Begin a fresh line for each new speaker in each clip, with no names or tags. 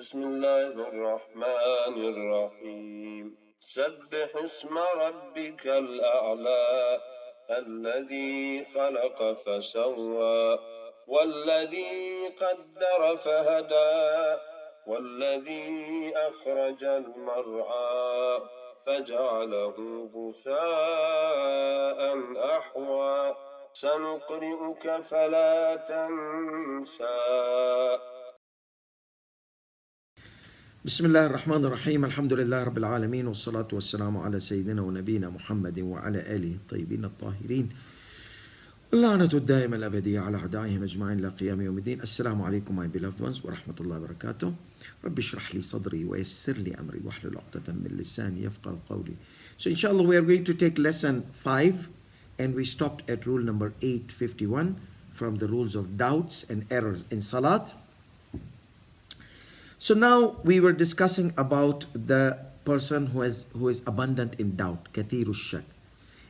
بسم الله الرحمن الرحيم سبح اسم ربك الأعلى الذي خلق فسوى والذي قدر فهدى والذي أخرج المرعى فجعله غثاء أحوى سنقرئك فلا تنسى.
بسم الله الرحمن الرحيم الحمد لله رب العالمين والصلاة والسلام على سيدنا ونبينا محمد وعلى آله الطيبين الطاهرين واللعنة الدائمة الأبدية على أعدائهم أجمعين إلى قيام يوم الدين. السلام عليكم my beloved ones ورحمة الله وبركاته. رب اشرح لي صدري ويسر لي أمري واحلل عقدة من لساني يفقهوا قولي. So inshallah we are going to take lesson 5 and we stopped at rule number 851 from the rules of doubts and errors in Salat. So now we were discussing about the person who is abundant in doubt, kathiru shak.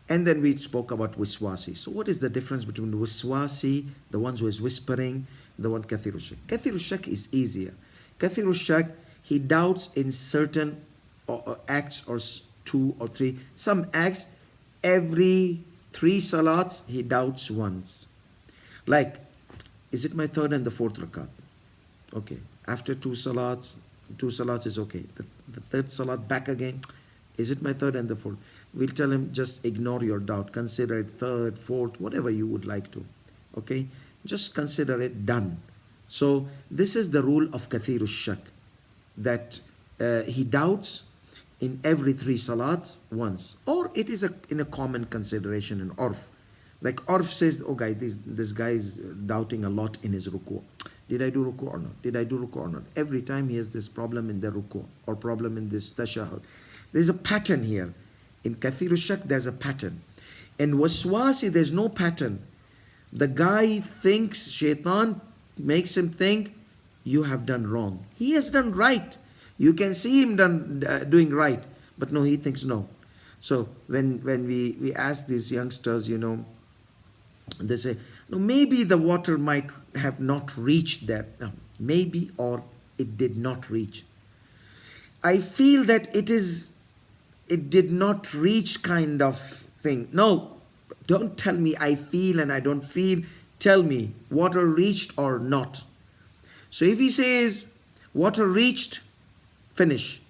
And then we spoke about wiswasi. So what is the difference between wiswasi, the ones who is whispering, the one kathiru shak? Kathiru shak is easier. Kathiru shak, he doubts in certain acts or 2 or 3. Some acts, every 3 salats, he doubts once. Like, is it my third and the fourth rakat? Okay. After 2 salats is okay. The third salat back again. Is it my third and the fourth? We'll tell him just ignore your doubt. Consider it third, fourth, whatever you would like to. Okay? Just consider it done. So this is the rule of kathiru shak. That he doubts in every 3 salats once. Or it is in a common consideration in urf. Like urf says, oh guy, this guy is doubting a lot in his ruku'. Did I do ruku' or not? Did I do ruku' or not? Every time he has this problem in the ruku' or problem in this tashahhud. There's a pattern here. In kathiru shak, there's a pattern. In waswasi, there's no pattern. The guy thinks, shaitan makes him think, you have done wrong. He has done right. You can see him doing right. But no, he thinks no. So when we ask these youngsters, they say, no, maybe the water might have not reached there. No, maybe or it did not reach. I feel that it did not reach kind of thing. No, don't tell me I feel and I don't feel. Tell me water reached or not. So if he says water reached, finish.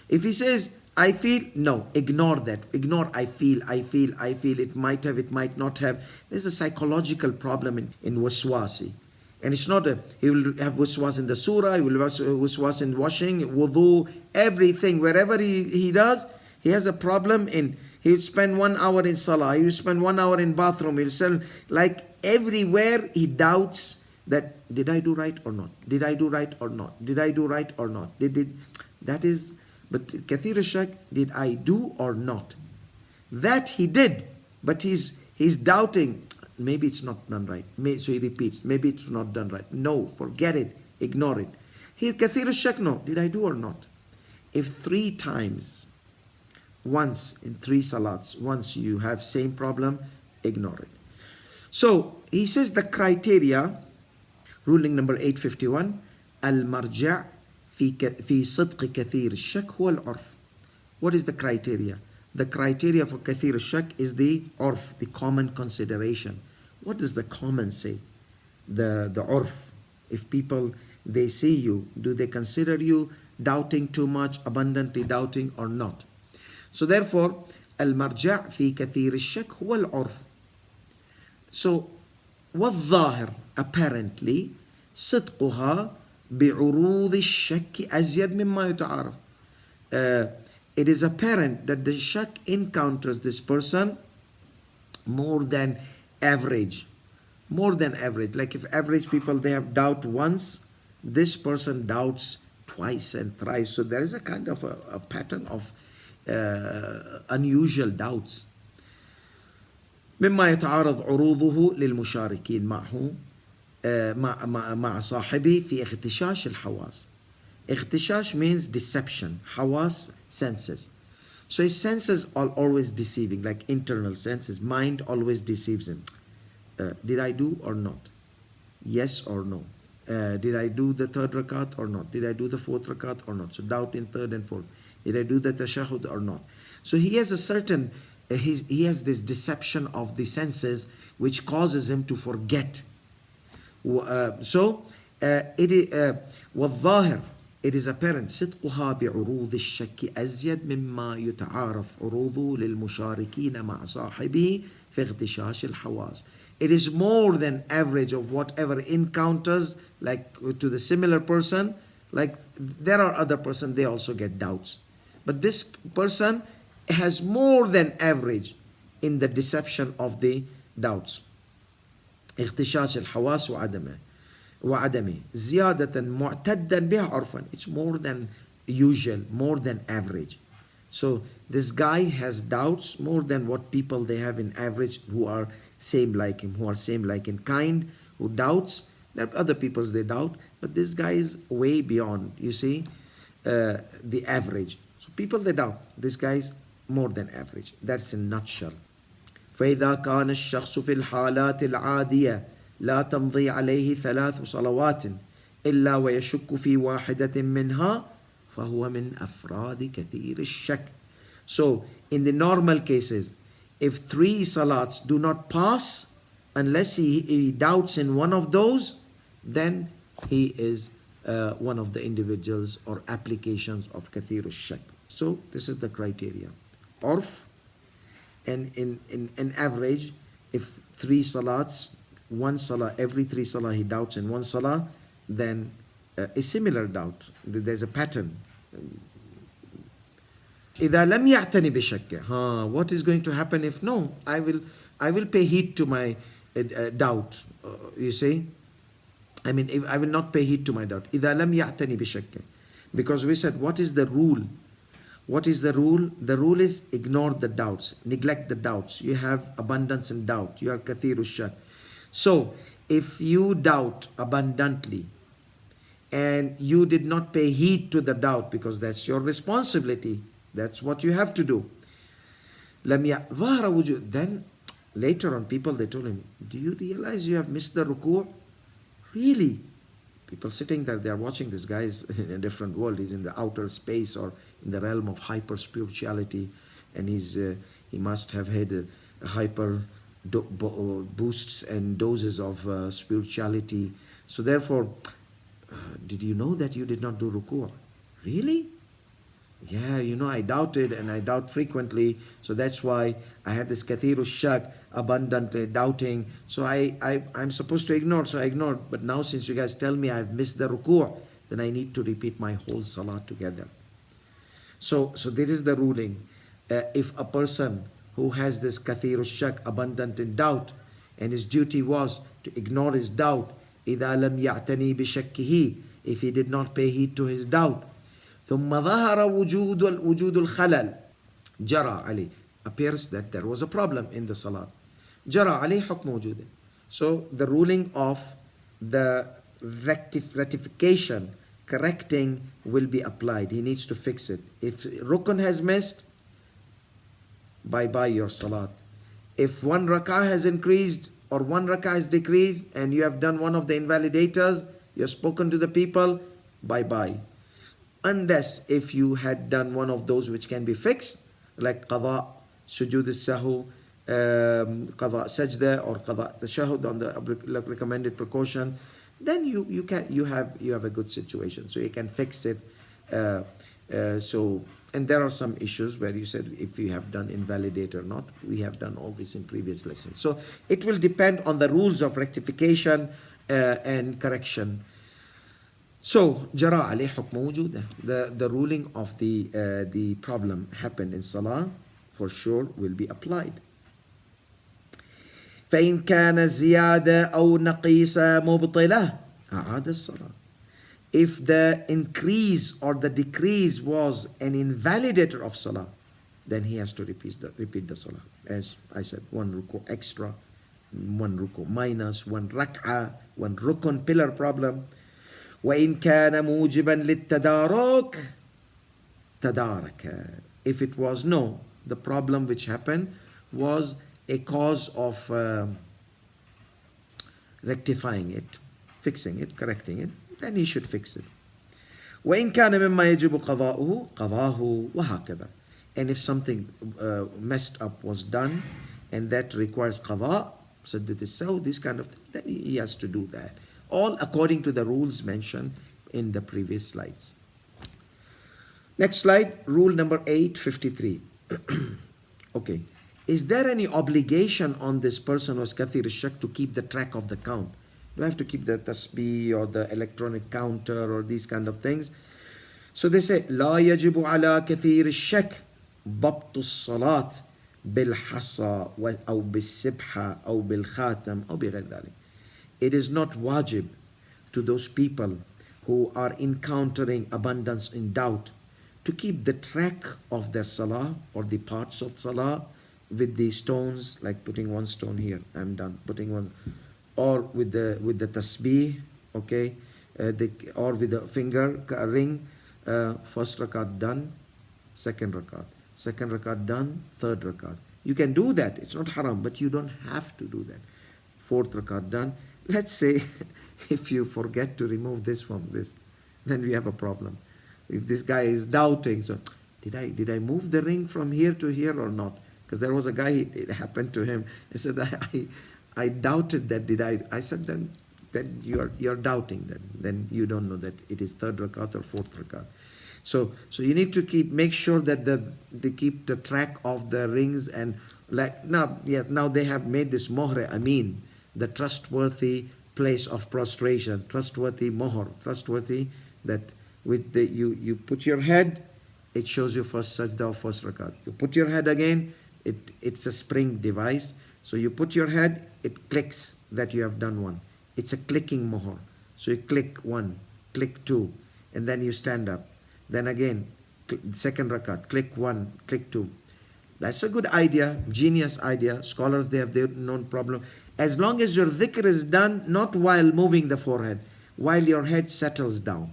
If he says I feel, no, ignore that. Ignore I feel. It might have, it might not have. There's a psychological problem in waswasi. And it's not he will have waswas in the surah, he will have waswas in washing, wudu, everything. Wherever he does, he has a problem in, he will spend 1 hour in salah, he will spend 1 hour in bathroom, he'll sell, like everywhere he doubts that, did I do right or not? Did I do right or not? Did I do right or not? That is, but kathiru shak, did I do or not? That he did, but he's doubting, maybe it's not done right. So he repeats, maybe it's not done right. No, forget it, ignore it. Here, kathiru shak, no, did I do or not? If 3 times, once in 3 salats, once you have same problem, ignore it. So he says the criteria, ruling number 851, al-marja' في صدق كثير الشك هو العرف. What is the criteria? The criteria for كثير الشك is the urf, the common consideration. What does the common say? The urf. If people, they see you, do they consider you doubting too much, abundantly doubting or not? So therefore, المرجع في كثير الشك هو العرف. So, والظاهر, apparently, صدقها بعروض الشك أزيد مما يتعارف. It is apparent that the shak encounters this person more than average. More than average. Like if average people, they have doubt once, this person doubts twice and thrice. So there is a kind of a pattern of unusual doubts. مما يتعارض عروضه للمشاركين معه مع صاحبه في اغتشاش الحواس. اغتشاش means deception. حواس, senses. So his senses are always deceiving, like internal senses. Mind always deceives him. Did I do or not? Yes or no? Did I do the third rakat or not? Did I do the fourth rakat or not? So doubt in third and fourth. Did I do the tashahud or not? So he has a certain, he has this deception of the senses which causes him to forget. والظاهر, it is apparent صدقها بعروض الشك أزيد مما يتعارف عروضه للمشاركين مع صاحبه في اغتشاش الحواس. It is more than average of whatever encounters, like to the similar person. Like there are other person, they also get doubts, but this person has more than average in the deception of the doubts. اغتشاش الحواس وعدمه زيادة معتدا بها عرفا. It's more than usual, more than average. So this guy has doubts more than what people they have in average who are same like him, who are same like in kind, who doubts. There are other peoples they doubt, but this guy is way beyond, you see, the average. So people they doubt, this guy is more than average. That's in a nutshell. فإذا كان الشخص في الحالات العادية لا تمضي عليه 3 صلوات إلا ويشك في واحدة منها فهو من أفراد كثير الشك. So in the normal cases, if 3 salats do not pass unless he doubts in one of those, then he is one of the individuals or applications of kathir al-shak. So this is the criteria. Orf, and in average, if 3 salats, 1 salah, every 3 salah he doubts in 1 salah, then a similar doubt. There's a pattern. إذا لم يعتني بشكه, what is going to happen if no? I will pay heed to my doubt. You see, I mean, if I will not pay heed to my doubt. إذا لم يعتني بشكه, because we said, what is the rule? What is the rule? The rule is ignore the doubts, neglect the doubts. You have abundance in doubt. You are kathiru shak. So if you doubt abundantly and you did not pay heed to the doubt, because that's your responsibility, that's what you have to do. Then later on, people they told him, do you realize you have missed the ruku'? Really? People sitting there, they are watching this guy is in a different world. He's in the outer space or in the realm of hyper spirituality, and he must have had a hyper boosts and doses of spirituality. So therefore, did you know that you did not do ruku'? Really? Yeah, I doubted, and I doubt frequently, so that's why I had this kathiru shak, abundant doubting. So I'm supposed to ignore, so I ignored. But now since you guys tell me I've missed the ruku', then I need to repeat my whole salah together. So this is the ruling. If a person who has this kathiru shak, abundant in doubt, and his duty was to ignore his doubt, إِذَا لَمْ يَعْتَنِي بِشَكِّهِ, if he did not pay heed to his doubt, ثم ظهر وجود الخلل جرى عليه, appears that there was a problem in the salat. جرى عليه حكم وجوده. So the ruling of the rectification, correcting, will be applied. He needs to fix it. If rukun has missed, bye your salat. If 1 rak'ah has increased or 1 rak'ah has decreased and you have done one of the invalidators, you have spoken to the people, bye. Unless if you had done one of those which can be fixed, like qada, sujood al-sahu, qada sajda, or qada tashahud on the recommended precaution, then you have a good situation, so you can fix it. And there are some issues where you said if you have done invalidate or not. We have done all this in previous lessons. So it will depend on the rules of rectification and correction. So jara alayh hukm wujudah, the ruling of the problem happened in salah for sure will be applied. فإن كان زيادة أو نقيصة مبطلة أعاد الصلاة. If the increase or the decrease was an invalidator of salah, then he has to repeat the salah. As I said, 1 ruku extra, 1 ruku minus, 1 rak'ah, 1 rukun pillar problem. وإن كان موجبا للتدارك تدارك. If it was the problem which happened was a cause of rectifying it. fixing it, correcting it, then he should fix it. وإن كان مما يجب قضاؤه قضاه وهكذا. And if something messed up was done and that requires qada, so that is so, this kind of thing, then he has to do that. All according to the rules mentioned in the previous slides. Next slide, rule number 853. Okay. Is there any obligation on this person who is kathir al-shak to keep the track of the count? Do I have to keep the tasbih or the electronic counter or these kind of things? So they say, لا يجب على كثير الشك ضبط الصلاة بالحصى أو بالسبحة أو بالخاتم أو بغير ذلك. It is not wajib to those people who are encountering abundance in doubt to keep the track of their salah or the parts of salah with the stones, like putting one stone here, I'm done, putting one, or with the tasbih, okay, or with the finger ring, first rakat done, second rakat done, third rakat. You can do that, it's not haram, but you don't have to do that. Fourth rakat done. Let's say if you forget to remove this from this, then we have a problem. If this guy is doubting, so did I move the ring from here to here or not? Because there was a guy, it happened to him. He said, I doubted that. I said, then you're doubting that. Then you don't know that it is third rakat or fourth rakat. So you need to make sure that they keep the track of the rings, and like now they have made this mohre amin, the trustworthy place of prostration, trustworthy mohr, trustworthy that with you put your head, it shows you first sajda or first rakat. You put your head again, it's a spring device. So you put your head, it clicks that you have done one. It's a clicking mohr. So you click one, click two, and then you stand up. Then again, second rakat, click one, click two. That's a good idea, genius idea. Scholars, they have their known problem. As long as your dhikr is done, not while moving the forehead, while your head settles down.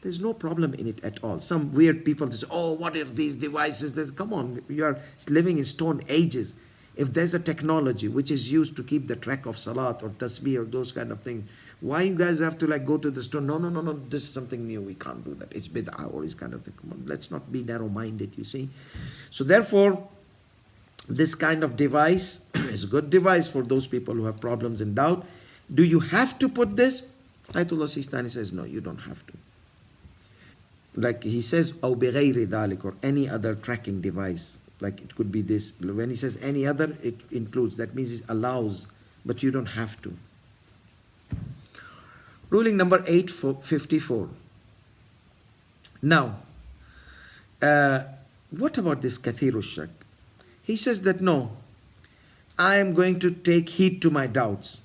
There's no problem in it at all. Some weird people say, oh, what are these devices? Come on, you are living in stone ages. If there's a technology which is used to keep the track of salat or tasbih or those kind of things, why you guys have to go to the store? No, this is something new. We can't do that. It's bid'ah or this kind of thing. Come on, let's not be narrow-minded, you see. So therefore, this kind of device is a good device for those people who have problems in doubt. Do you have to put this? Ayatollah Sistani says, no, you don't have to. Like he says, أو بغير ذلك, or any other tracking device. Like it could be this. When he says any other, it includes. That means it allows, but you don't have to. Ruling number 854. Now, what about this kathiru shak? He says that no, I am going to take heed to my doubts.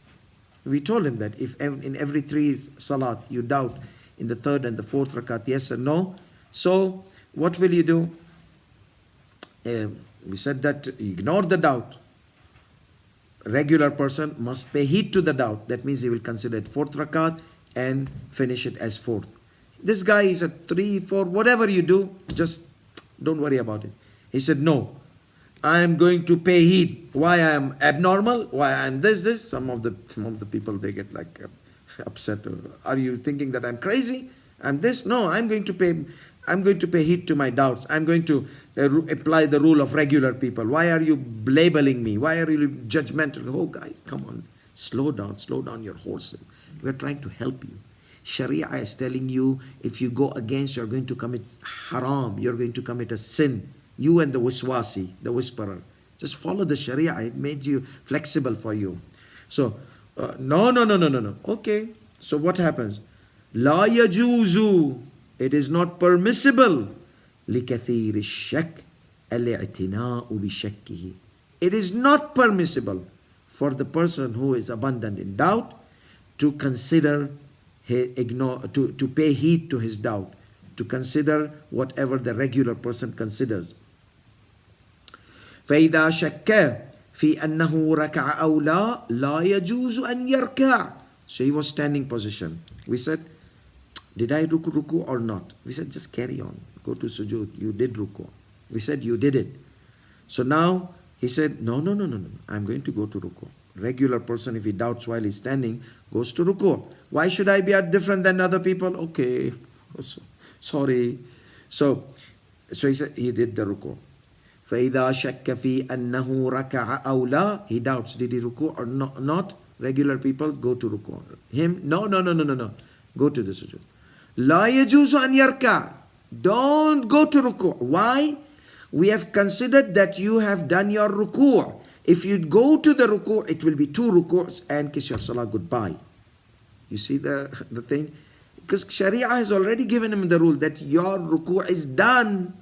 We told him that if in every three salat you doubt in the third and the fourth rakat, yes or no. So what will you do? We said that ignore the doubt. A regular person must pay heed to the doubt. That means he will consider it fourth rakat and finish it as fourth. This guy is at 3, 4, whatever you do, just don't worry about it. He said, no, I am going to pay heed. Why I am abnormal? Why I am this? Some of the people, they get upset. Are you thinking that I'm crazy? I'm this? No, I'm going to pay heed to my doubts. I'm going to apply the rule of regular people. Why are you labeling me? Why are you judgmental? Oh, guys, come on. Slow down your horses. We're trying to help you. Sharia is telling you, if you go against, you're going to commit haram. You're going to commit a sin. You and the wiswasi, the whisperer. Just follow the Sharia. It made you flexible for you. So, no. Okay. So what happens? La yajuzu. It is not permissible. لِكَثِيرِ الشَّكِّ الْإِعْتِنَاءُ بِشَكِّهِ. It is not permissible for the person who is abundant in doubt to consider, to pay heed to his doubt, to consider whatever the regular person considers. فَإِذَا شَكَّ فِي أَنَّهُ رَكَعَ أَوْ لَا يَجُوزُ أَنْ يَرْكَعَ. So he was standing position. We said, did I ruku or not? We said, just carry on. Go to sujood. You did ruku. We said, you did it. So now he said, no. I'm going to go to ruku. Regular person, if he doubts while he's standing, goes to ruku'. Why should I be different than other people? Okay, sorry. So he said he did the ruku'. فإذا شك في أنه ركع أو لا, he doubts, did he ruku' or not? Regular people go to ruku'. Him, no. Go to the sujood. لا يجوز أن يركع. Don't go to ruku'. Why? We have considered that you have done your ruku'. If you go to the ruku', it will be 2 ruku's and kiss your salah goodbye. You see the thing? Because Sharia has already given him the rule that your ruku' is done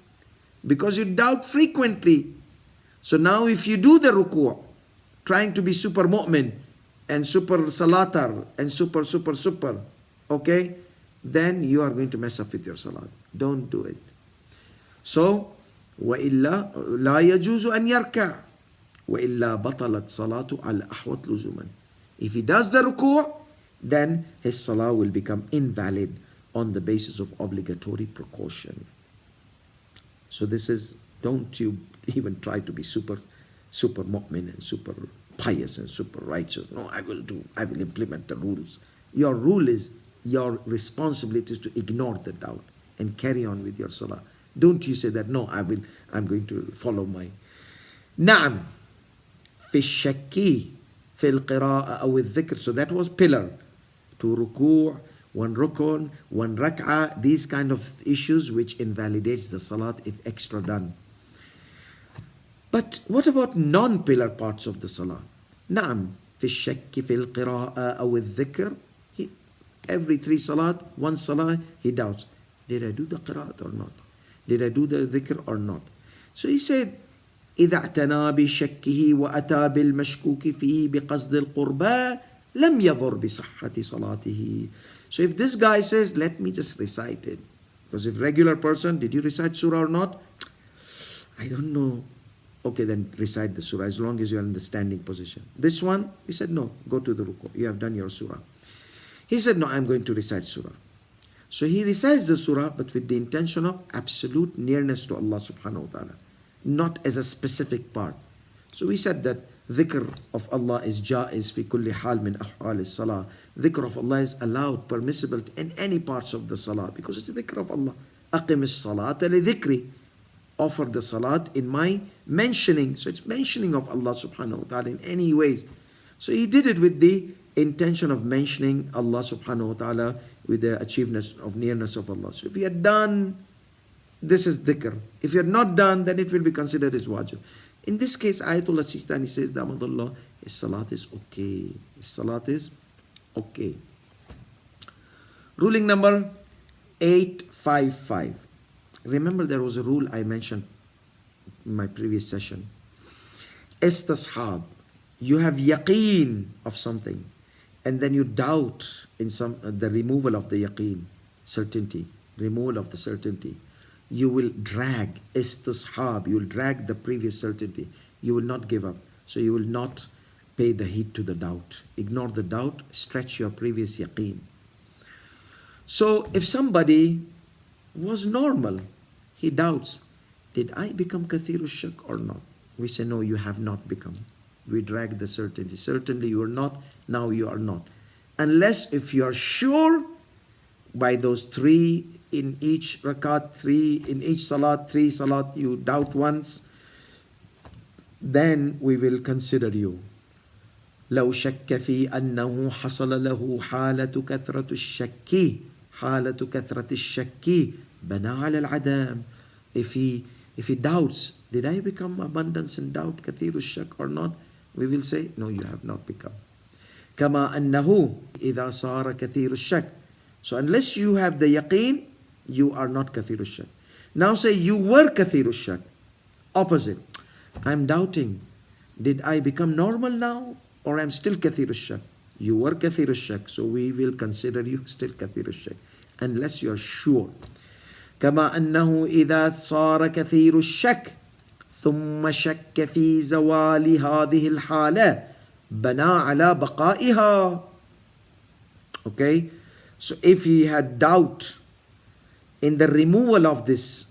because you doubt frequently. So now if you do the ruku', trying to be super mu'min and super salatar and super, okay, then you are going to mess up with your salat. Don't do it. So, وَإِلَّا لَا يَجُوزُ أَنْ يَرْكَعْ وَإِلَّا بَطَلَتْ صَلَاةُ عَلَى أَحْوَطْ لُزُومًا. If he does the ruku', then his salah will become invalid on the basis of obligatory precaution. So this is, don't you even try to be super mu'min and super pious and super righteous. No, I will implement the rules. Your rule is, your responsibility is to ignore the doubt and carry on with your salah. Don't you say that, no, I'm going to follow my. نعم في الشك في القراءة أو الذكر. So that was pillar. 2 ruku', 1 rukun, 1 rak'ah, these kind of issues which invalidates the salat if extra done. But what about non-pillar parts of the salah? نعم في الشك في القراءة أو الذكر. Every 3 salat, 1 salah, he doubts. Did I do the qira'at or not? Did I do the dhikr or not? So he said, إذا اعتنى بشكه وأتى بالمشكوك فيه بقصد القربى لم يضر بصحة صلاته. So if this guy says, let me just recite it. Because if regular person, did you recite surah or not? I don't know. Okay, then recite the surah as long as you're in the standing position. This one, he said, no, go to the ruku'. You have done your surah. He said, no, I'm going to recite surah. So he recites the surah, but with the intention of absolute nearness to Allah subhanahu wa ta'ala, not as a specific part. So we said that dhikr of Allah is jaiz fi kulli hal min ahwal as-salah. Dhikr of Allah is allowed, permissible in any parts of the salah because it's dhikr of Allah. Aqim as-salata li dhikri. Offer the salat in my mentioning. So it's mentioning of Allah subhanahu wa ta'ala in any ways. So he did it with the intention of mentioning Allah subhanahu wa ta'ala with the achievement of nearness of Allah. So if he had done, this is dhikr. If you had not done, then it will be considered as wajib. In this case, Ayatollah Sistani says, Damadullah, his salat is okay. His salat is okay. Ruling number 855. Remember there was a rule I mentioned in my previous session. Istishab. You have yaqeen of something and then you doubt in the removal of the yaqeen, certainty, removal of the certainty. You will drag istishab, you will drag the previous certainty. You will not give up. So you will not pay the heed to the doubt. Ignore the doubt, stretch your previous yaqeen. So if somebody was normal, he doubts, did I become kathirul shak or not? We say, no, you have not become. We drag the certainty. Certainly you are not, now you are not. Unless if you are sure by those 3 in each rakat, 3 in each salat, 3 salat, you doubt once, then we will consider you. لو شك في أنه حصل له حالة كثرة الشك حالة كثرة الشك بنى على العدم. If he doubts, did I become abundance in doubt, كثير الشك or not? We will say, no, you have not become. كما أنه إذا صار كثير الشك. So unless you have the yaqeen, you are not كثير الشك. Now say you were كثير الشك. Opposite. I'm doubting. Did I become normal now? Or I'm still كثير الشك? You were كثير الشك. So we will consider you still كثير الشك. Unless you are sure. كما أنه إذا صار كثير الشك ثم شك في زوال هذه الحالة بنى على بقائها. Okay, so if he had doubt in the removal of this,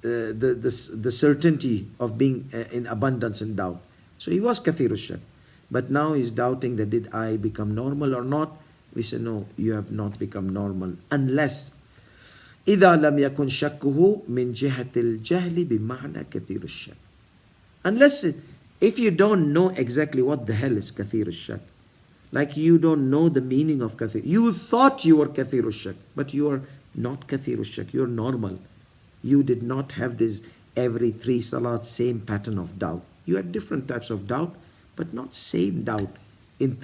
the certainty of being in abundance and doubt, so he was kathir shak. But now he's doubting that did I become normal or not? We say, no, you have not become normal unless إذا لم يكن شكه من جهة الجهل بمعنى كثير الشك. Unless if you don't know exactly what the hell is كثير الشك, like you don't know the meaning of kathir. You thought you were kathir shak, but you are not kathir shak. You are normal. You did not have this every 3 salat same pattern of doubt. You had different types of doubt, but not same doubt in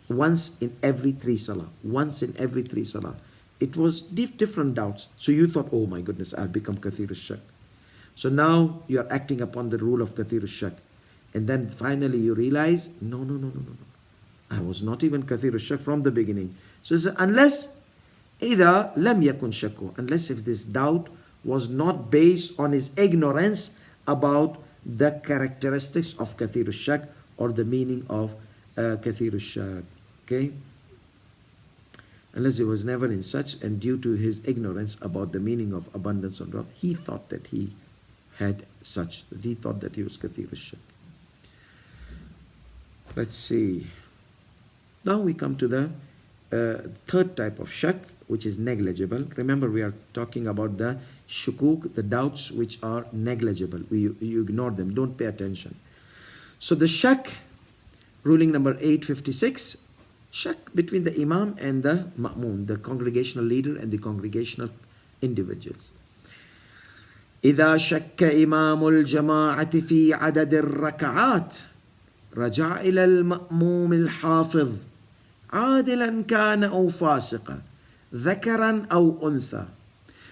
once in every 3 salah. Once in every 3 salah. It was different doubts. So you thought, oh my goodness, I've become kathir shak. So now you are acting upon the rule of kathir shak. And then finally you realize, no. I was not even kathir shak from the beginning. So it's unless إذا لم يكن شكه, unless if this doubt was not based on his ignorance about the characteristics of kathir shak or the meaning of kathir shak. Okay? Unless he was never in such, and due to his ignorance about the meaning of abundance or drought, he thought that he had such, that he thought that he was kathir shak. Let's see. Now we come to the third type of shak, which is negligible. Remember, we are talking about the shukuk, the doubts which are negligible. You ignore them, don't pay attention. So the shak, ruling number 856, shak between the imam and the ma'mun, the congregational leader and the congregational individuals. إذا شك إمام الجماعة في عدد الركعات رجع إلى المأموم الحافظ عادلا كان أو فاسقا ذكرا أو أنثى.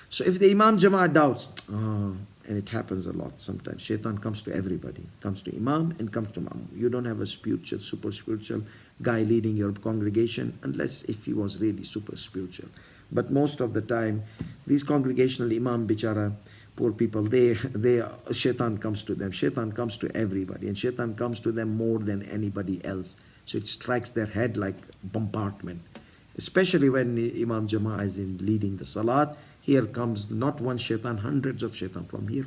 So if the Imam Jama'ah doubts, and it happens a lot sometimes, shaitan comes to everybody, comes to Imam and comes to Ma'mum. You don't have a super spiritual guy leading your congregation unless if he was really super spiritual. But most of the time, these congregational Imam bichara, poor people, shaitan comes to them. Shaitan comes to everybody, and shaitan comes to them more than anybody else. So it strikes their head like bombardment. Especially when Imam Jama'ah is in leading the Salat, here comes not one shaitan, hundreds of shaitan from here.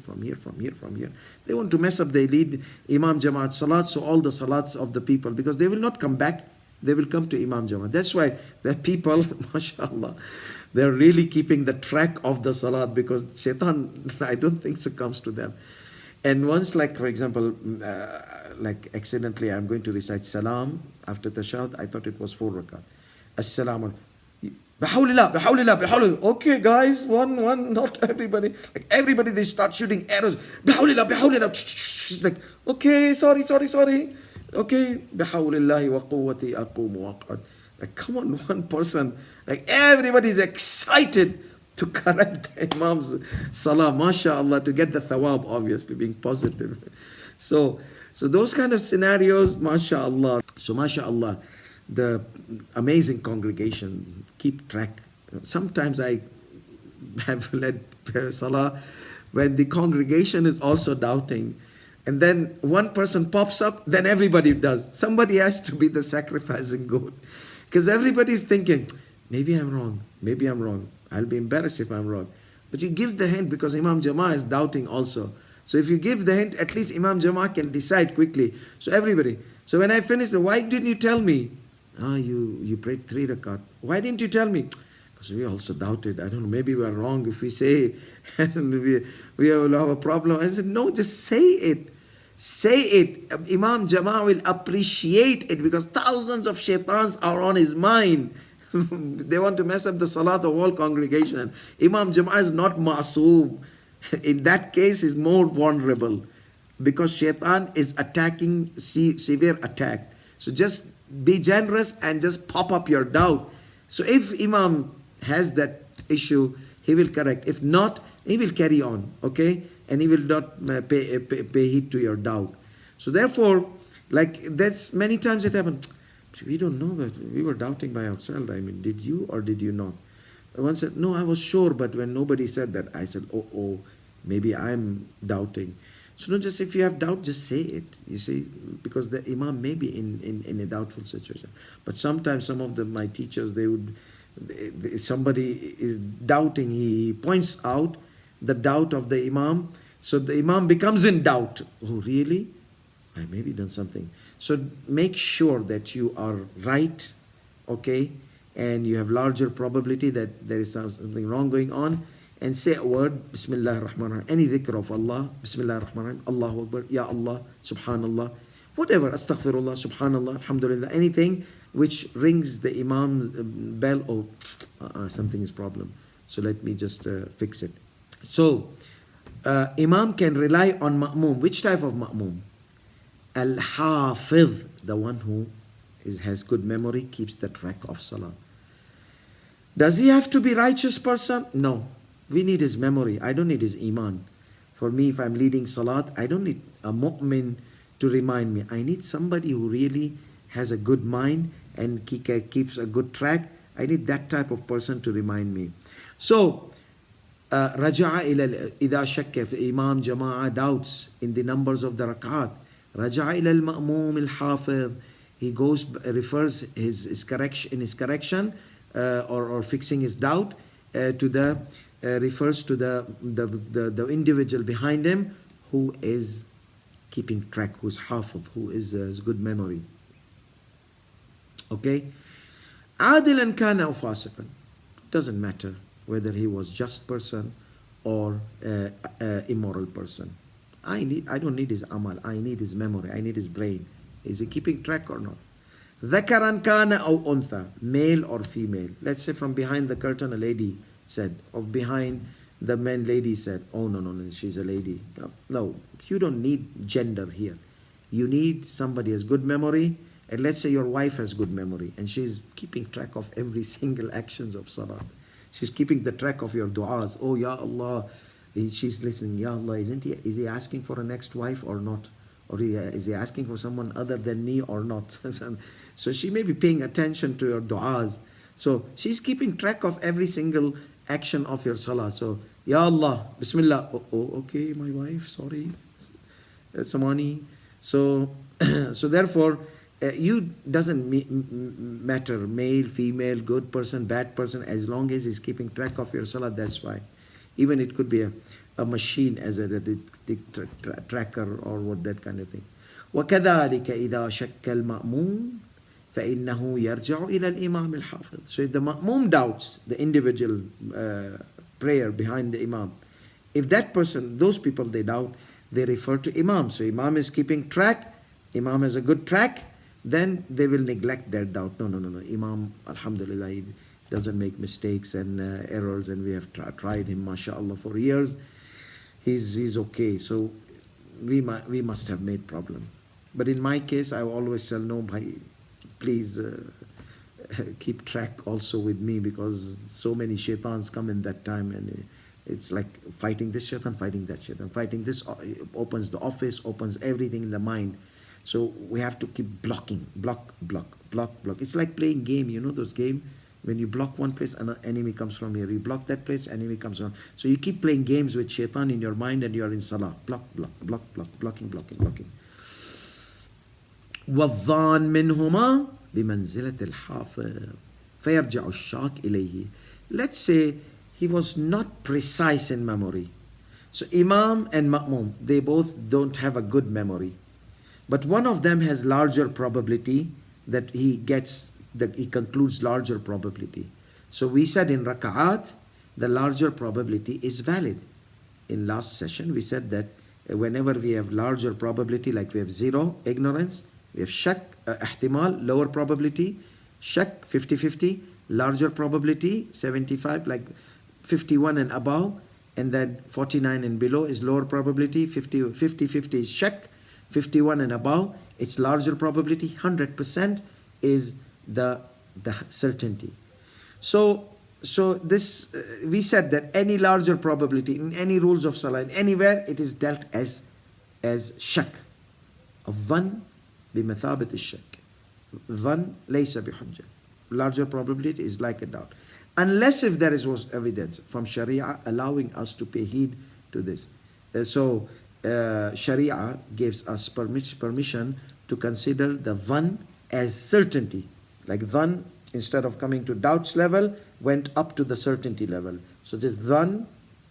They want to mess up. They lead Imam Jama'at Salat, so all the Salats of the people, because they will not come back, they will come to Imam Jama'at. That's why the people, mashallah, they're really keeping the track of the Salat, because shaitan, I don't think so, comes to them. And once, like for example, like accidentally I'm going to recite Salam after Tashahud, I thought it was 4 rakat. As-salamu Bihawlillah. Okay guys, one, not everybody. Like everybody, they start shooting arrows. Bihawlillah. Like, okay, sorry. Okay, Bihawlillahi wa quwwati aqumu wa aq'ud. Like, come on, one person. Like everybody is excited to correct the Imam's Salah, mashallah, to get the thawab, obviously, being positive. So those kind of scenarios, mashallah. So mashallah, the amazing congregation keep track. Sometimes I have led Salah when the congregation is also doubting, and then one person pops up, then everybody does. Somebody has to be the sacrificing goat, because everybody is thinking, maybe I'm wrong. I'll be embarrassed if I'm wrong. But you give the hint, because Imam Jama'ah is doubting also. So if you give the hint, at least Imam Jama'ah can decide quickly. So everybody. So when I finished, why didn't you tell me? You prayed 3 rakat. Why didn't you tell me? Because we also doubted. I don't know, maybe we are wrong if we say and we will have a problem. I said, no, just say it. Say it. Imam Jama'ah will appreciate it, because thousands of shaitans are on his mind. They want to mess up the Salat of all congregation. Imam Jama'ah is not ma'soom. In that case, is more vulnerable, because shaitan is attacking, severe attack. So just be generous and just pop up your doubt. So if Imam has that issue, he will correct. If not, he will carry on, okay? And he will not pay heed to your doubt. So therefore, like that's many times it happened. We don't know that. We were doubting by ourselves. I mean, did you or did you not? One said, no, I was sure, but when nobody said that, I said, oh, maybe I'm doubting. So not just if you have doubt, just say it. You see, because the Imam may be in a doubtful situation. But sometimes some of my teachers, somebody is doubting, he points out the doubt of the Imam. So the Imam becomes in doubt. Oh, really? I maybe done something. So make sure that you are right, okay, and you have larger probability that there is something wrong going on, and say a word, Bismillah ar-Rahman ar-Rahim, any dhikr of Allah, Bismillah ar-Rahman ar-Rahim, Allahu Akbar, Ya Allah, Subhanallah, whatever, Astaghfirullah, Subhanallah, Alhamdulillah, anything which rings the Imam's bell. Oh, something is problem. So let me just fix it. So, Imam can rely on Ma'mum. Which type of Ma'mum? Al-Hafidh, the one who has good memory, keeps the track of Salah. Does he have to be righteous person? No. We need his memory. I don't need his Iman. For me, if I'm leading Salat, I don't need a mu'min to remind me. I need somebody who really has a good mind and keeps a good track. I need that type of person to remind me. So, Raja'a ila idha shakka, if Imam Jama'ah doubts in the numbers of the rak'at, Raja'a ila al-ma'mum al-hafidh, he goes, refers his correction or fixing his doubt to the refers to the individual behind him who is keeping track, who's hafidh, who has good memory. Okay, عادلا كان أو فاسقا, doesn't matter whether he was just person or immoral person. I don't need his amal. I need his memory. I need his brain. Is he keeping track or not? ذكرا كان أو أنثى, male or female. Let's say from behind the curtain a lady said, or behind the man lady said, oh no, she's a lady. No, you don't need gender here. You need somebody who has good memory. And let's say your wife has good memory and she's keeping track of every single actions of Salat. She's keeping the track of your du'as. Oh, Ya Allah. She's listening. Ya Allah, is he asking for a next wife or not? Or is he asking for someone other than me or not? So she may be paying attention to your du'as. So she's keeping track of every single action of your salah. So, Ya Allah, Bismillah. Oh, okay, my wife, sorry. Samani. So therefore, you doesn't matter, male, female, good person, bad person, as long as he's keeping track of your salah, that's fine. Even it could be a machine as a tracker or what, that kind of thing. وَكَذَلِكَ إِذَا شَكَّ الْمَأْمُومِ فَإِنَّهُ يَرْجَعُ إِلَى الْإِمَامِ الْحَافِظِ. So if the ma'mum doubts the individual prayer behind the imam, if that person, those people they doubt, they refer to imam. So imam is keeping track, imam has a good track, then they will neglect their doubt. No. Imam, alhamdulillah, he doesn't make mistakes and errors, and we have tried him, mashallah, for years. He's okay. So we must have made problem. But in my case, I always tell, no, bhai, please keep track also with me, because so many shaitans come in that time, and it's like fighting this shaitan, fighting that shaitan, fighting this opens the office, opens everything in the mind. So we have to keep blocking, block. It's like playing game, you know those game when you block one place, an enemy comes from here. You block that place, enemy comes from. So you keep playing games with shaitan in your mind, and you are in salah. Blocking. وَالظَّانْ مِنْهُمَا بِمَنْزِلَةِ الْحَافِظِ فَيَرْجَعُ الشَّاكِ إِلَيْهِ. Let's say he was not precise in memory. So Imam and Ma'mum, they both don't have a good memory. But one of them has larger probability that he concludes larger probability. So we said in raka'at, the larger probability is valid. In last session, we said that whenever we have larger probability, like we have 0, ignorance, we have shak, ihtimal, lower probability, shak, 50-50, larger probability, 75, like 51 and above, and then 49 and below is lower probability, 50-50 is shak, 51 and above, it's larger probability, 100% is the certainty. So this we said that any larger probability in any rules of salah, anywhere, it is dealt as shak. الظن بمثابة الشك. ظن ليس بحجة. Larger probability is like a doubt, unless if there was evidence from Sharia allowing us to pay heed to this. Sharia gives us permission to consider the dhan as certainty. Like dhan, instead of coming to doubts level, went up to the certainty level. So this dhan,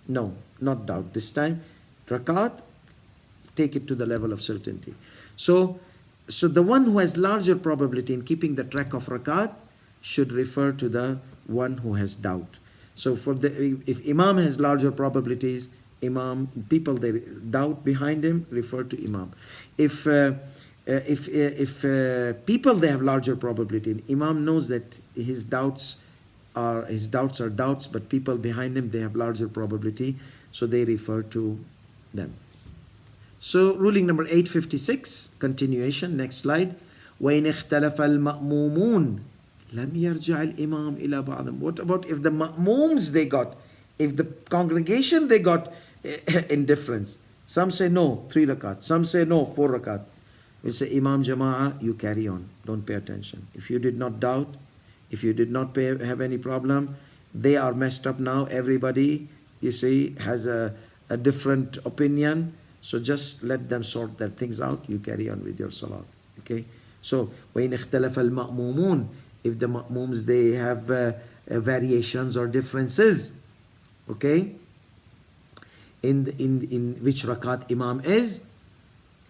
no, not doubt. This time, rakat, take it to the level of certainty. So So the one who has larger probability in keeping the track of rakat should refer to the one who has doubt. So for the, if Imam has larger probabilities, Imam, people they doubt behind him, refer to Imam. If people they have larger probability, and Imam knows that his doubts are doubts, but people behind him they have larger probability, so they refer to them. So ruling number 856, continuation, next slide. وَإِنِ اخْتَلَفَ الْمَأْمُومُونَ لَمْ يَرْجَعِ الْإِمَامِ إِلَى بَعْضٍ. What about if the ma'mooms they got, if the congregation they got indifference? Some say no, 3 rakat. Some say no, 4 rakat. We say, Imam Jama'ah, you carry on. Don't pay attention. If you did not doubt, if you did not have any problem, they are messed up now. Everybody, you see, has a different opinion. So just let them sort their things out. You carry on with your salat. Okay. So وَإِنِ اخْتَلَفَ الْمَأْمُومُونَ, if the ma'mooms they have variations or differences, okay, in which rakat Imam is,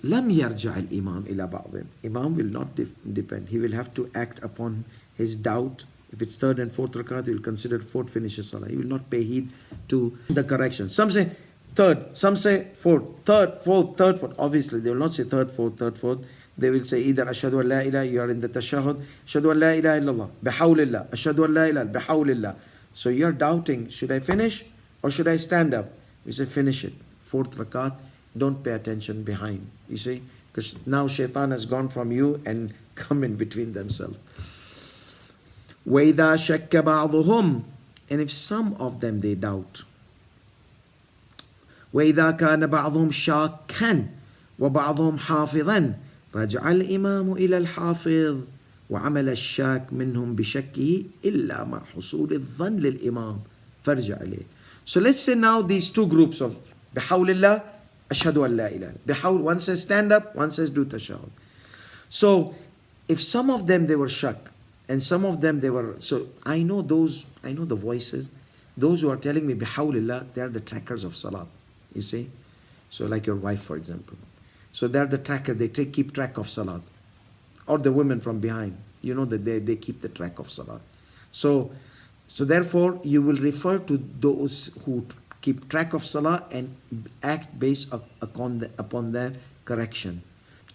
لَمْ يَرْجَعِ الْإِمَامِ إِلَى بَعْضٍ. Imam will not depend. He will have to act upon his doubt. If it's 3rd and 4th rakat, he will consider 4th finishes salah. He will not pay heed to the correction. Some say 3rd, some say 4th, 3rd, 4th, 3rd, 4th. Obviously, they will not say 3rd, 4th, 3rd, 4th. They will say either Ashhadu an la ilaha, you are in the tashahhud, Ashhadu an la ilaha illallah, bihawlillah, Ashhadu an la ilaha, bihawlillah. So you are doubting, should I finish or should I stand up? We say finish it. 4th rakat, don't pay attention behind. You see, because now shaitan has gone from you and come in between themselves. وَإِذَا شَكَّ بَعْضُهُمْ, and if some of them they doubt. وَإِذَا كَانَ بَعْضُهُمْ شَاكًّا وَبَعْضُهُمْ حَافِظًا رَجَعَ الْإِمَامُ إِلَى الْحَافِظِ وَعَمَلَ الشَّاكِّ مِنْهُمْ بِشَكِّهِ إِلَّا مَعْ حُصُولِ الظَّنِّ لِلْإِمَامِ فَارْجَعْ إِلَيْهِ. So let's say now these two groups of بِحَوْلِ Ashhadu an la ilaha. Bihawl, one says stand up, one says do tashahhud. So if some of them they were shak, and some of them they were, so I know the voices, those who are telling me bihawlillah, they are the trackers of salat. You see? So like your wife, for example. So they are the tracker, they keep track of salat. Or the women from behind. You know that they keep the track of salat. So therefore you will refer to those who keep track of salah and act based upon their correction.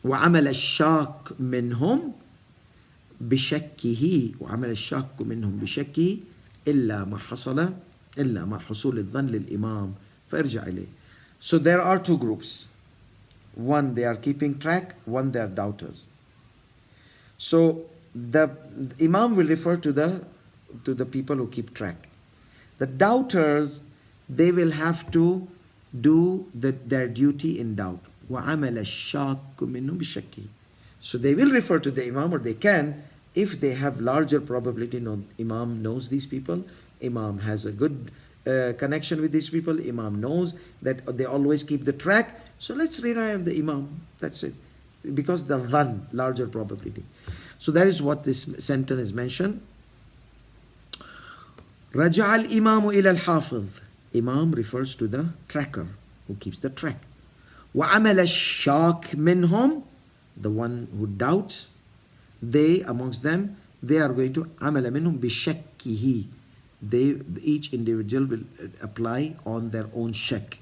وَعَمَلَ الشَّاكُ مِنْهُمْ بِشَكِّهِ وَعَمَلَ الشَّاكُ مِنْهُمْ بِشَكِّهِ إِلَّا مَا حُصُولِ الظَّنِّ لِلْإِمَامِ فَارْجَعْ إِلَيْهِ. So there are two groups. One they are keeping track, one they are doubters. So the Imam will refer to the people who keep track. The doubters, they will have to do their duty in doubt. وَعَمَلَ الشَّاكُ مِنْهُمْ بِشَكِّهِ. So they will refer to the Imam, or they can, if they have larger probability. No, Imam knows these people, Imam has a good connection with these people, Imam knows that they always keep the track, so let's rely on the Imam, that's it. Because the dhan, larger probability. So that is what this sentence is mentioned. رَجَعَ الْإِمَامُ إِلَى الْحَافِظِ. Imam refers to the tracker who keeps the track. وَعَمَلَ الشَّاكِ مِنْهُمْ, the one who doubts, they amongst them, they are going to عَمَلَ مِنْهُمْ بِشَكِّهِ. Each individual will apply on their own shak.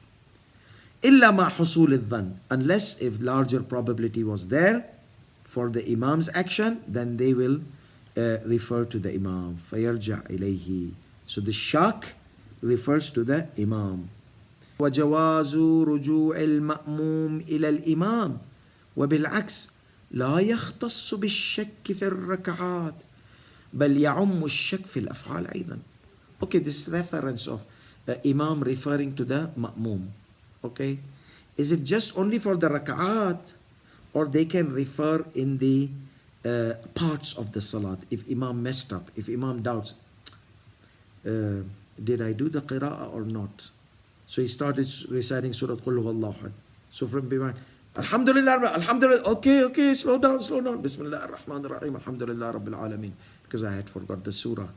إِلَّا مَا حُصُولِ الظَّنِّ, unless if larger probability was there for the Imam's action, then they will refer to the Imam. فَيَرْجَعْ إِلَيْهِ. So the shak refers to the Imam. وجواز رجوع المأموم إلى الإمام وبالعكس لا يختص بالشك في الركعات بل يعم الشك في الأفعال أيضا. Okay, this reference of Imam referring to the Ma'mum. Okay, is it just only for the rak'at, or they can refer in the parts of the salat? If Imam messed up, if Imam doubts, did I do the qira'ah or not? So he started reciting Surah Qul Huwallahu Ahad. So from behind, Alhamdulillah, Alhamdulillah, okay, slow down. Bismillah ar-Rahman ar-Rahim, Alhamdulillah Rabbil Alameen. Because I had forgot the surah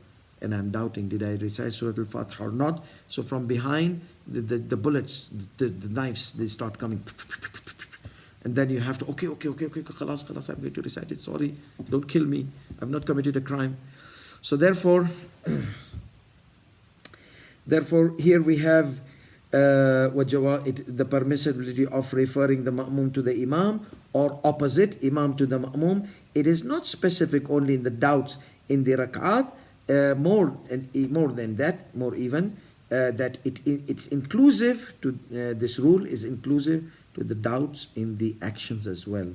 and I'm doubting, did I recite Surah Al-Fatiha or not? So from behind, the bullets, the knives, they start coming. And then you have to, okay, khalas, khalas, I'm going to recite it. Sorry, don't kill me. I've not committed a crime. So therefore, here we have the permissibility of referring the ma'mum to the imam, or opposite, imam to the ma'mum. It is not specific only in the doubts in the rak'at, more than that, more even, that it's inclusive to, this rule is inclusive to the doubts in the actions as well,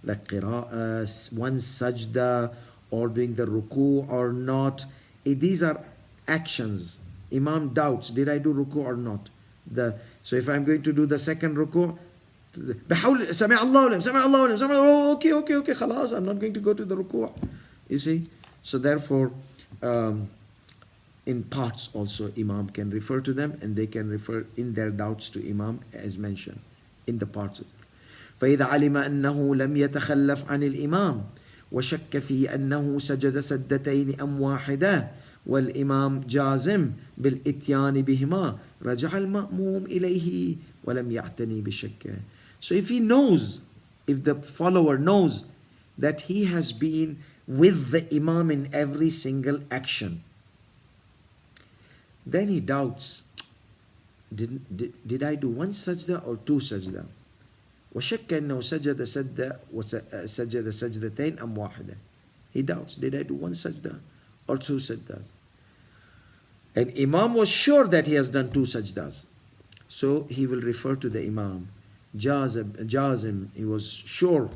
like qira'ah, one sajda, or doing the ruku or not. These are actions. Imam doubts, did I do ruku or not? So if I'm going to do the second ruku, Sami Allah, okay, khalas, I'm not going to go to the ruku. You see? So therefore, in parts also, Imam can refer to them, and they can refer in their doubts to Imam, as mentioned in the parts. فإذا علم أنه لم يتخلف عن الإمام وشك في أنه سجد سجدتين أم واحدة والإمام جازم بالإتيان بهما رجع المأموم إليه ولم يعتني بشك. So if he knows, if the follower knows that he has been with the Imam in every single action, then he doubts, did I do one sajda or two sajda? وشك أنه سجد سجدتين أم واحدة. He doubts, did I do one sajda or two sajdas? And Imam was sure that he has done two sajdas, so he will refer to the Imam. Jazim, he was sure.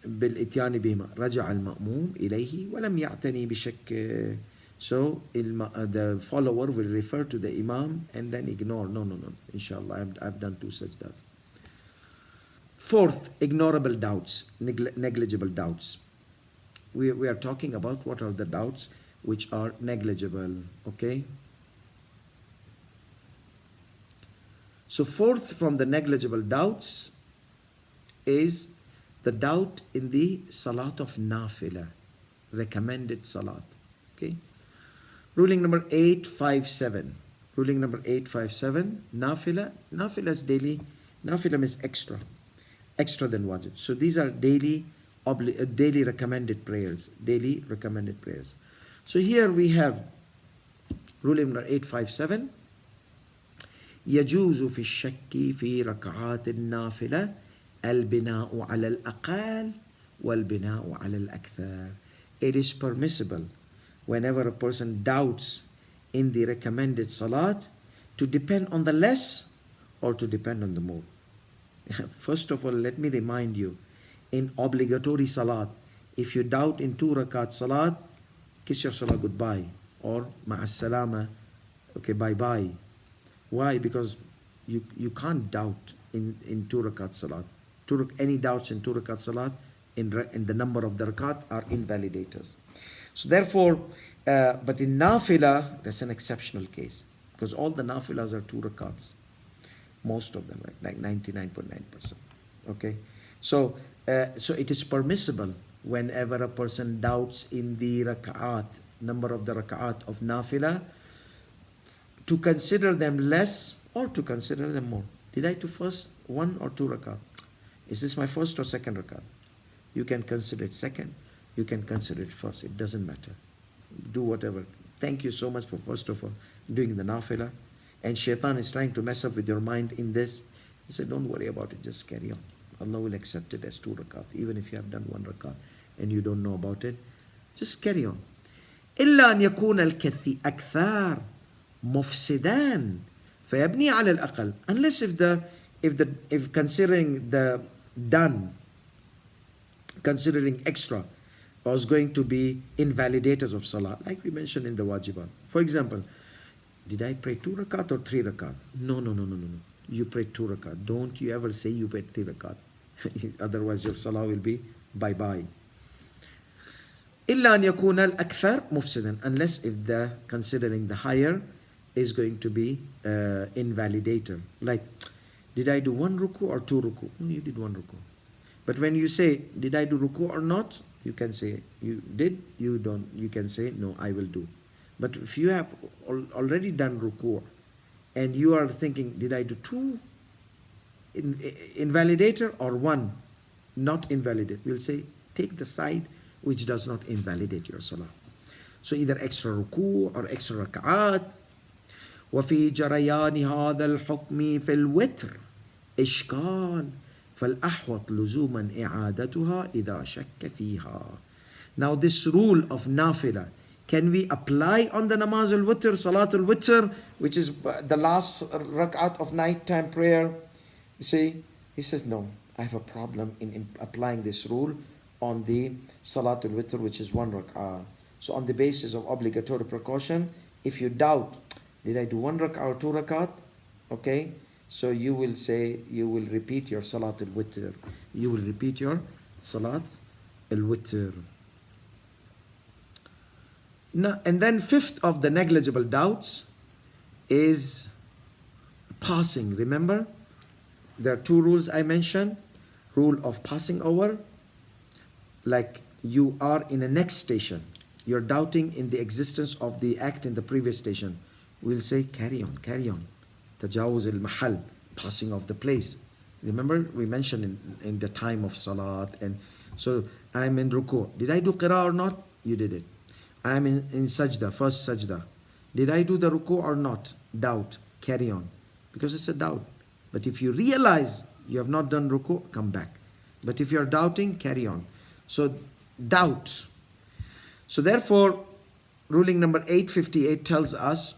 بالإتيان بهما رجع المأموم إليه ولم يعتني بشك. So the follower will refer to the Imam and then ignore. No, inshallah, I've done two sajdas. Fourth, ignorable doubts, negligible doubts. We are talking about what are the doubts which are negligible, okay? So fourth from the negligible doubts is the doubt in the salat of nafila, recommended salat, okay? Ruling number 857. Ruling number 857, nafila is daily. Nafila means extra than wajib. So these are daily recommended prayers. Daily recommended prayers. So here we have ruling number 857. يجوز في الشك في ركعات النافلة البناء على الأقل والبناء على الأكثر. It is permissible whenever a person doubts in the recommended salat to depend on the less or to depend on the more. First of all, let me remind you, in obligatory salat, if you doubt in 2 rakat salat, kiss your salah goodbye, or ma'as salama, okay, bye-bye. Why? Because you can't doubt in 2 rakat salat. Any doubts in 2 rakat salat in the number of the rakat are invalidators. So therefore, but in nafila, that's an exceptional case, because all the nafilas are 2 rakats. Most of them, like 99.9%. Okay, so it is permissible whenever a person doubts in the rak'at, number of the rak'at of nafila, to consider them less or to consider them more. Did I do first 1 or 2 rakat? Is this my first or second rakat? You can consider it second, you can consider it first. It doesn't matter. Do whatever. Thank you so much for first of all doing the nafila. And shaitan is trying to mess up with your mind in this. He said, don't worry about it, just carry on. Allah will accept it as 2 rakat. Even if you have done 1 rakat and you don't know about it, just carry on. إلا أن يكون الأكثر مفسدان فيبني على الأقل. Unless if considering the done, considering extra, was going to be invalidators of salah, like we mentioned in the wajibat. For example, did I pray 2 rakat or 3 rakat? No. You prayed 2 rakat. Don't you ever say you prayed 3 rakat. Otherwise your salah will be bye-bye. إلا أن يكون الأكثر مفسدا. Unless if the considering the higher is going to be invalidator. Like, did I do 1 ruku or 2 ruku? No, you did 1 ruku. But when you say, did I do ruku or not? You can say, you did, you don't. You can say, no, I will do. But if you have already done ruku' and you are thinking, did I do 2 invalidator or 1? not invalidate. We'll say take the side which does not invalidate your salah. So either extra ruku or extra rak'at. وفي جريان هذا الحكم في الوتر إشكال فالأحوط لزوما إعادتها إذا شك فيها. Now this rule of nafila, can we apply on the namaz al-witr, Salaat al-witr, which is the last rak'at of nighttime prayer? You see, he says, no, I have a problem in applying this rule on the Salaat al-witr, which is one rak'ah. So on the basis of obligatory precaution, if you doubt, did I do one rak'ah or two rakat? Okay, so you will say, you will repeat your Salaat al-witr. You will repeat your Salaat al-witr. Now, and then fifth of the negligible doubts is passing. Remember, there are two rules I mentioned. Rule of passing over, like you are in a next station. You're doubting in the existence of the act in the previous station. We'll say carry on, carry on. Tajawuz al-mahal, passing of the place. Remember, we mentioned in the time of salat. And so I'm in ruku. Did I do qira or not? You did it. I'm in sajda, first sajda. Did I do the ruku or not? Doubt. Carry on. Because it's a doubt. But if you realize you have not done ruku, come back. But if you're doubting, carry on. So doubt. So therefore, ruling number 858 tells us,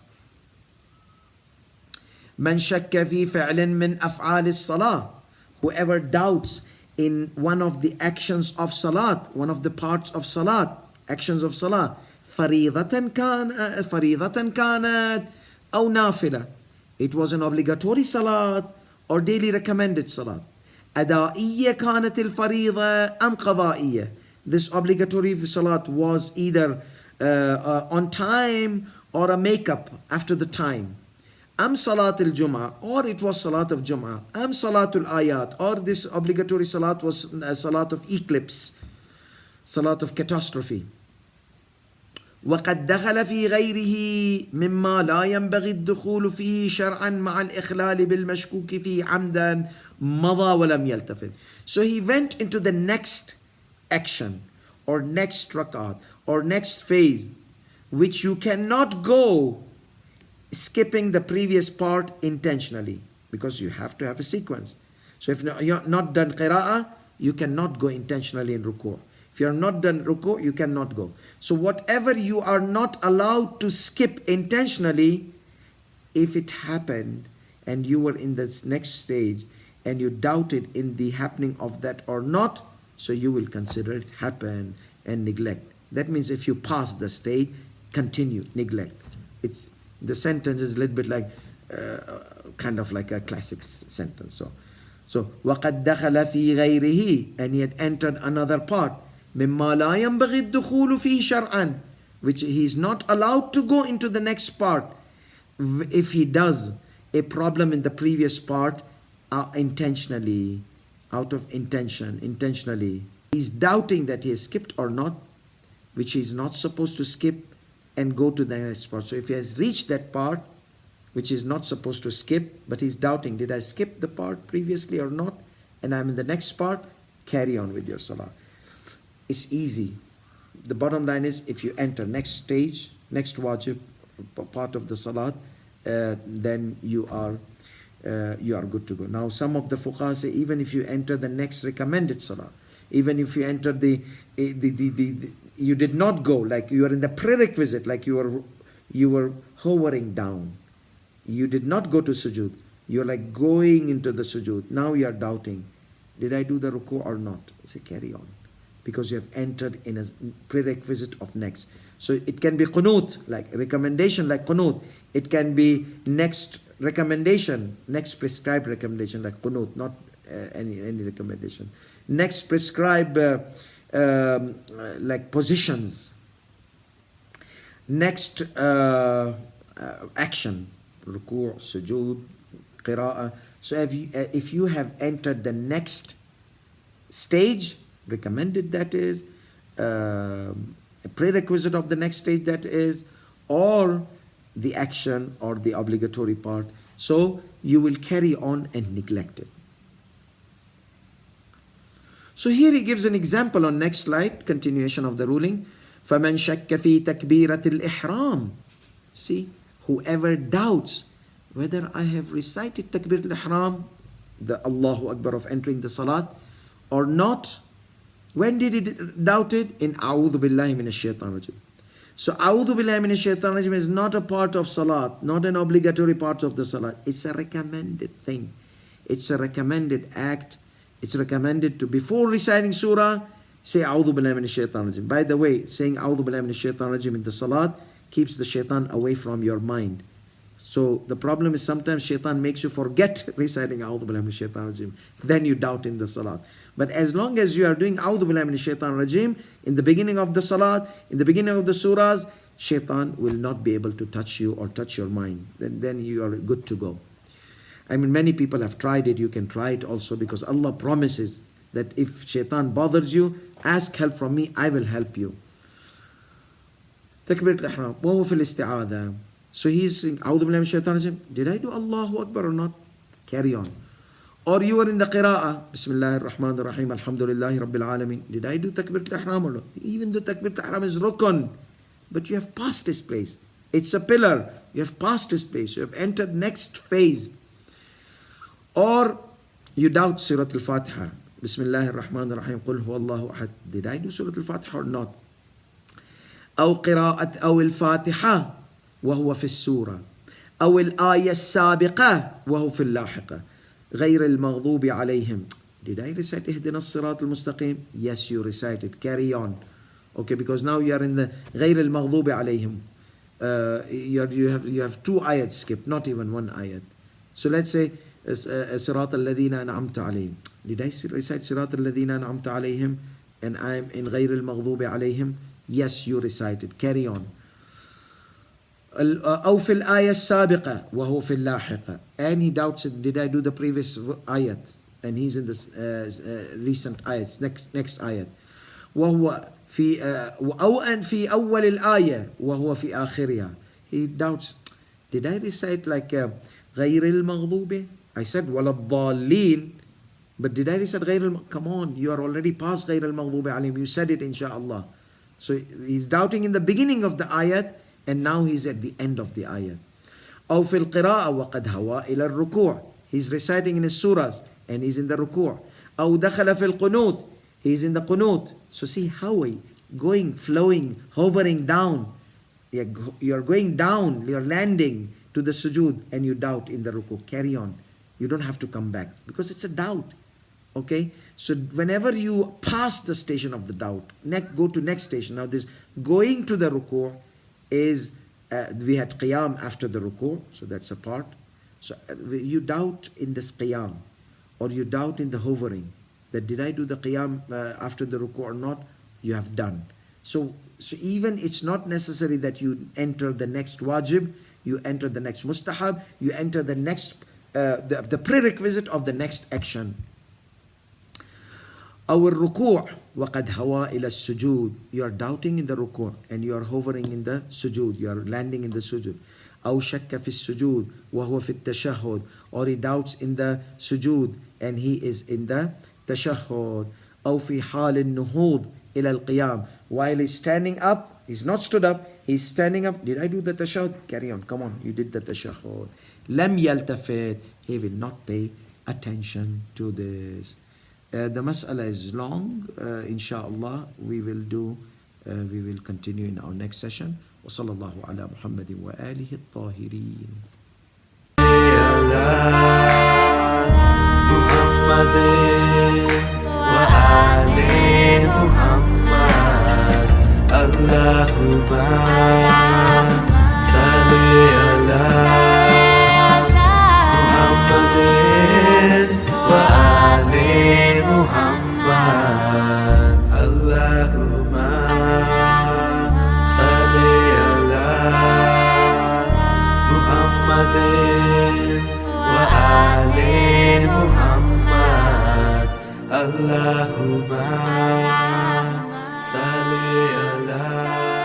من شك في فعل من أفعال الصلاة. Whoever doubts in one of the actions of salat, one of the parts of salat, actions of salat, فريضة كانت أو نافلة. It was an obligatory salat or daily recommended salat. أدائية كانت الفريضة أم قضائية. This obligatory salat was either on time or a makeup after the time. Am Salat al-Jum'ah, or it was Salat of Jum'ah. Am Salatul Ayat, or this obligatory salat was Salat of eclipse, Salat of catastrophe. وقد دخل في غيره مما لا ينبغي الدخول فيه شرعا مع الإخلال بالمشكوك فيه عمدا مضى ولم يلتفت. So he went into the next action or next rakat or next phase which you cannot go skipping the previous part intentionally, because you have to have a sequence. So if you're not done qira'ah, you cannot go intentionally in ruku'. If you're not done ruku', you cannot go. So whatever you are not allowed to skip intentionally, if it happened and you were in this next stage and you doubted in the happening of that or not, so you will consider it happen and neglect. That means if you pass the stage, continue, neglect. The sentence is a little bit like kind of like a classic sentence. So وَقَدْ دَخَلَ فِي غَيْرِهِ, and he had entered another part. مِمَّا لَا يَنْبَغِي الدُّخُولُ فِيهِ شَرْعًا, which he is not allowed to go into the next part. If he does a problem in the previous part intentionally, out of intentionally, he's doubting that he has skipped or not, which he's not supposed to skip, and go to the next part. So if he has reached that part, which is not supposed to skip, but he's doubting, did I skip the part previously or not? And I'm in the next part, carry on with your salah. It's easy. The bottom line is, if you enter next stage, next wajib, part of the salat, then you are good to go. Now some of the fuqaha say, even if you enter the next recommended salah, even if you enter you did not go, like you are in the prerequisite, like you were hovering down, you did not go to sujood, you're like going into the sujood, now you are doubting, did I do the ruku or not? Say carry on, because you have entered in a prerequisite of next. So it can be qunut, like recommendation, like qunut. It can be next recommendation, next prescribed recommendation, like qunut, not any recommendation. Next prescribed like positions. Next action, ruku', sujood, qira'ah. So if you have entered the next stage, recommended that is, a prerequisite of the next stage that is, or the action or the obligatory part, so you will carry on and neglect it. So here he gives an example on next slide, continuation of the ruling. فَمَنْ شَكَّ فِي تَكْبِيرَةِ الْإِحْرَامِ. See, whoever doubts whether I have recited Takbir al-Ihram, the Allahu Akbar of entering the Salat, or not. When did he doubt it? In A'udhu Billahi Minash Shaitan Rajim. So A'udhu Billahi Minash Shaitan Rajim is not a part of Salat, not an obligatory part of the Salat. It's a recommended thing. It's a recommended act. It's recommended to, before reciting Surah, say A'udhu Billahi Minash Shaitan Rajim. By the way, saying A'udhu Billahi Minash Shaitan Rajim in the Salat keeps the Shaitan away from your mind. So the problem is sometimes Shaitan makes you forget reciting A'udhu Billahi Minash Shaitan Rajim. Then you doubt in the Salat. But as long as you are doing A'udhu Billahi Minash Shaitan Rajim in the beginning of the Salat, in the beginning of the Surahs, Shaitan will not be able to touch you or touch your mind. Then you are good to go. I mean, many people have tried it. You can try it also, because Allah promises that if Shaitan bothers you, ask help from me, I will help you. Takbir al-Ihram. وَهُوَ فِي الْإِسْتِعَاذَةِ. So he's saying, A'udhu Billahi Minash Shaitan Rajim. Did I do Allahu Akbar or not? Carry on. Or you are in the Qira'ah. Bismillahir Rahmanir Rahim. Alhamdulillahi Rabbil Alameen. Did I do Takbir al-Ihram or not? Even though Takbir al-Ihram is Rukun, but you have passed this place. It's a pillar. You have passed this place. You have entered next phase. Or you doubt Surah Al-Fatiha. Bismillahir Rahmanir Rahim. Qul huwallahu ahad. Did I do Surah Al-Fatiha or not? أو قراءة أو الفاتحة وهو في السورة أو الآية السابقة وهو في اللاحقة غير المغضوب عليهم. Did I recite اهدنا الصراط المستقيم? Yes, you recited. Carry on. Okay, because now you are in the غير المغضوب عليهم. You have two ayats skipped, not even one ayat. So let's say صراط الذين أنعمت عليهم. Did I recite صراط الذين أنعمت عليهم and I am in غير المغضوب عليهم? Yes, you recited. Carry on. أو في الآية السابقة وهو في اللاحقة. And he doubts it. Did I do the previous ayat? And he's in this recent ayats. Next ayat. وهو في أو أن في أول الآية وهو في آخرها. He doubts. Did I recite like غير المغضوب? I said ولا الضالين. But did I recite غير Come on, you are already past غير المغضوب عليهم. You said it, inshallah. So he's doubting in the beginning of the ayat, and now he's at the end of the ayat. أو في القراءة وقد هوى إلى الركوع. He's reciting in his surahs and he's in the ruku'. أو دخل في القنوت. He's in the qunut. So see how going, flowing, hovering down. You're going down, you're landing to the sujood, and you doubt in the ruku'. Carry on. You don't have to come back because it's a doubt. Okay, so whenever you pass the station of the doubt, go to next station. Now this going to the ruku' is, we had qiyam after the ruku', so that's a part. So you doubt in this qiyam, or you doubt in the hovering, that did I do the qiyam after the ruku' or not? You have done. So even it's not necessary that you enter the next wajib, you enter the next mustahab, you enter the next, the prerequisite of the next action. Our ruku' وَقَدْ هَوَى إِلَى السُّجُودِ. You are doubting in the ruku' and you are hovering in the sujood. You are landing in the sujood. أَوْ شَكَّ فِي السُّجُودِ وَهُوَ فِي التَّشَهُّدِ. Or he doubts in the sujood and he is in the tashahhud. أَوْ فِي حَالِ النُّهُوضِ إِلَى الْقِيَامِ. While he's standing up, he's not stood up, he's standing up. Did I do the tashahhud? Carry on, come on, you did the tashahhud. لَمْ يَلْتَفِتْ. He will not pay attention to this. The mas'ala is long. Inshallah, we will continue in our next session. وصلى الله على محمد وآله الطاهرين. محمد وآل محمد. اللهم صل على محمد وآل محمد. اللهم صل على محمد وآل محمد. اللهم صل على